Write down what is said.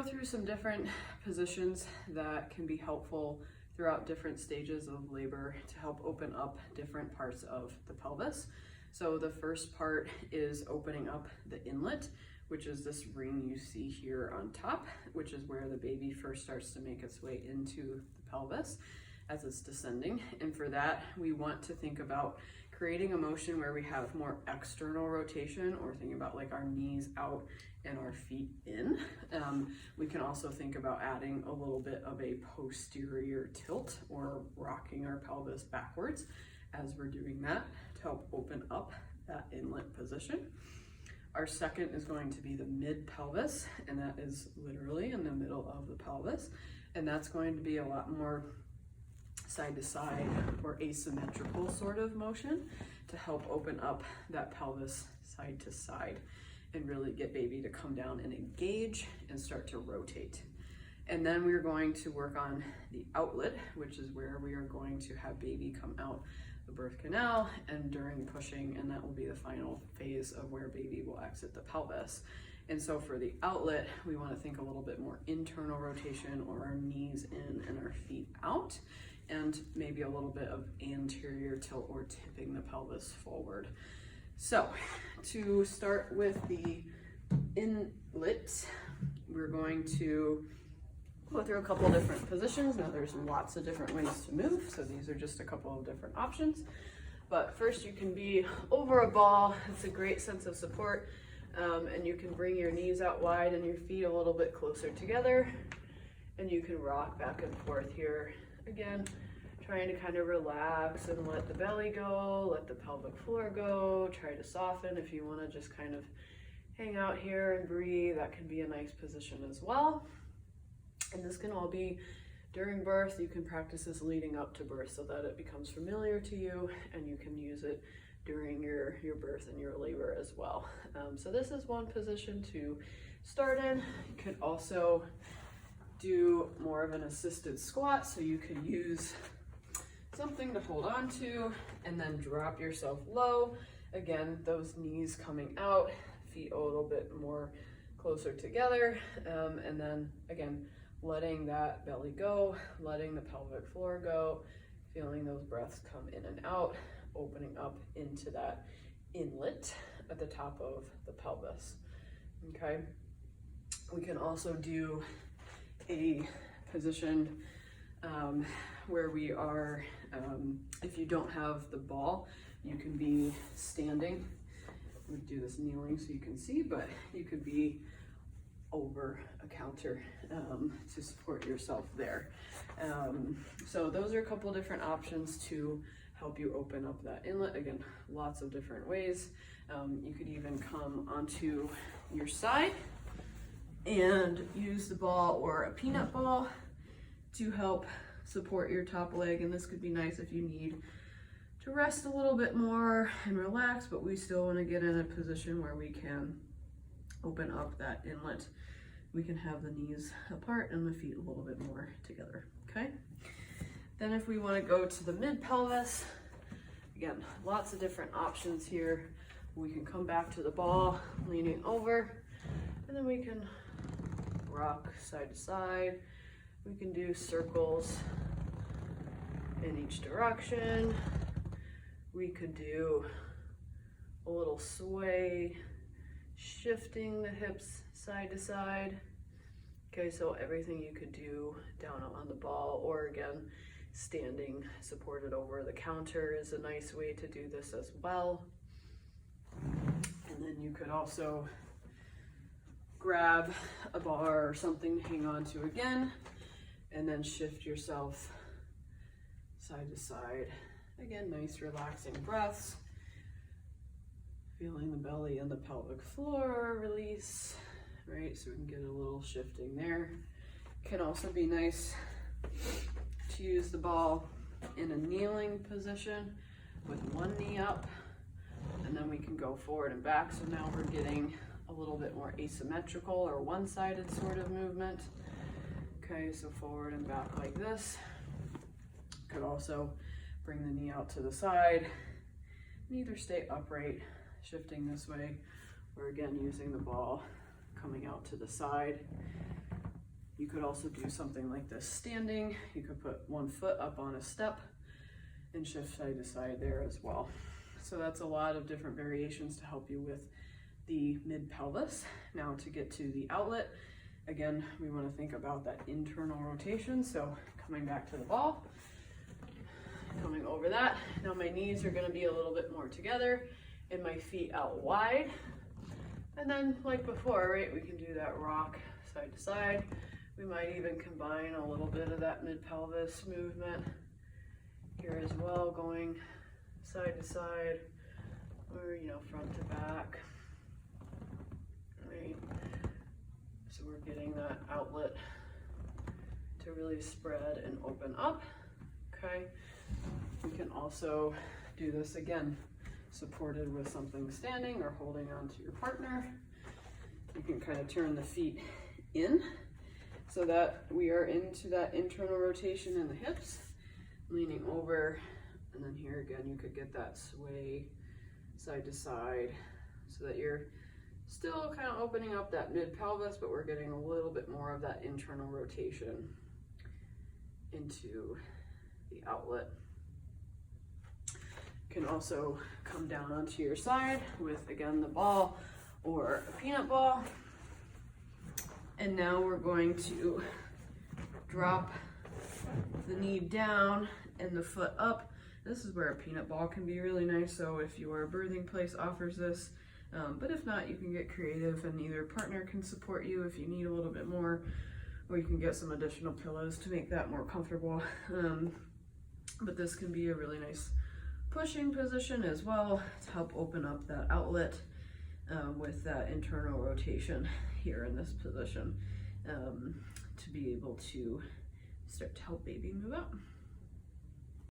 go through some different positions that can be helpful throughout different stages of labor to help open up different parts of the pelvis. So the first part is opening up the inlet, which is this ring you see here on top, which is where the baby first starts to make its way into the pelvis as it's descending. And for that, we want to think about creating a motion where we have more external rotation, or thinking about like our knees out and our feet in. We can also think about adding a little bit of a posterior tilt or rocking our pelvis backwards as we're doing that to help open up that inlet position. Our second is going to be the mid pelvis, and that is literally in the middle of the pelvis. And that's going to be a lot more side to side or asymmetrical sort of motion to help open up that pelvis side to side and really get baby to come down and engage and start to rotate. And then we're going to work on the outlet, which is where we are going to have baby come out the birth canal and during pushing, and that will be the final phase of where baby will exit the pelvis. And so for the outlet, we want to think a little bit more internal rotation, or our knees in and our feet out, and maybe a little bit of anterior tilt or tipping the pelvis forward. So to start with the inlet, we're going to go through a couple of different positions. Now there's lots of different ways to move, so these are just a couple of different options. But first you can be over a ball. It's a great sense of support, and you can bring your knees out wide and your feet a little bit closer together, and you can rock back and forth here. Again, trying to kind of relax and let the belly go, let the pelvic floor go, try to soften. If you want to just kind of hang out here and breathe, that can be a nice position as well. And this can all be during birth. You can practice this leading up to birth so that it becomes familiar to you, and you can use it during your birth and your labor as well. So this is one position to start in. You could also do more of an assisted squat, so you could use something to hold on to and then drop yourself low. Again, those knees coming out, feet a little bit more closer together, and then again, letting that belly go, letting the pelvic floor go, feeling those breaths come in and out, opening up into that inlet at the top of the pelvis. Okay, we can also do a position where we are, if you don't have the ball, you can be standing. We do this kneeling so you can see, but you could be over a counter to support yourself there. So those are a couple different options to help you open up that inlet. Again, lots of different ways. You could even come onto your side and use the ball or a peanut ball to help support your top leg. And this could be nice if you need to rest a little bit more and relax, but we still want to get in a position where we can open up that inlet. We can have the knees apart and the feet a little bit more together, okay? Then if we want to go to the mid pelvis, again, lots of different options here. We can come back to the ball, leaning over, and then we can rock side to side. We can do circles in each direction. We could do a little sway, shifting the hips side to side. Okay, so everything you could do down on the ball, or again, standing supported over the counter is a nice way to do this as well. And then you could also grab a bar or something to hang on to again, and then shift yourself side to side. Again, nice relaxing breaths. Feeling the belly and the pelvic floor release, right? So we can get a little shifting there. Can also be nice to use the ball in a kneeling position with one knee up, and then we can go forward and back. So now we're getting a little bit more asymmetrical or one-sided sort of movement. Okay, so forward and back like this. Could also bring the knee out to the side and either stay upright, shifting this way, or again using the ball coming out to the side. could also do something like this standing. You could put one foot up on a step and shift side to side there as well. So that's a lot of different variations to help you with the mid pelvis. Now to get to the outlet, again, we want to think about that internal rotation. So coming back to the ball, coming over that. Now my knees are going to be a little bit more together and my feet out wide. And then like before, right, we can do that rock side to side. We might even combine a little bit of that mid pelvis movement here as well, going side to side or, you know, front to back. Right. So we're getting that outlet to really spread and open up. Okay. We can also do this again, supported with something standing or holding on to your partner. You can kind of turn the feet in so that we are into that internal rotation in the hips, leaning over, and then here again you could get that sway side to side so that you're still kind of opening up that mid pelvis, but we're getting a little bit more of that internal rotation into the outlet. You can also come down onto your side with, again, the ball or a peanut ball. And now we're going to drop the knee down and the foot up. This is where a peanut ball can be really nice. So if your birthing place offers this, but if not, you can get creative and either partner can support you if you need a little bit more, or you can get some additional pillows to make that more comfortable. But this can be a really nice pushing position as well to help open up that outlet with that internal rotation here in this position to be able to start to help baby move out.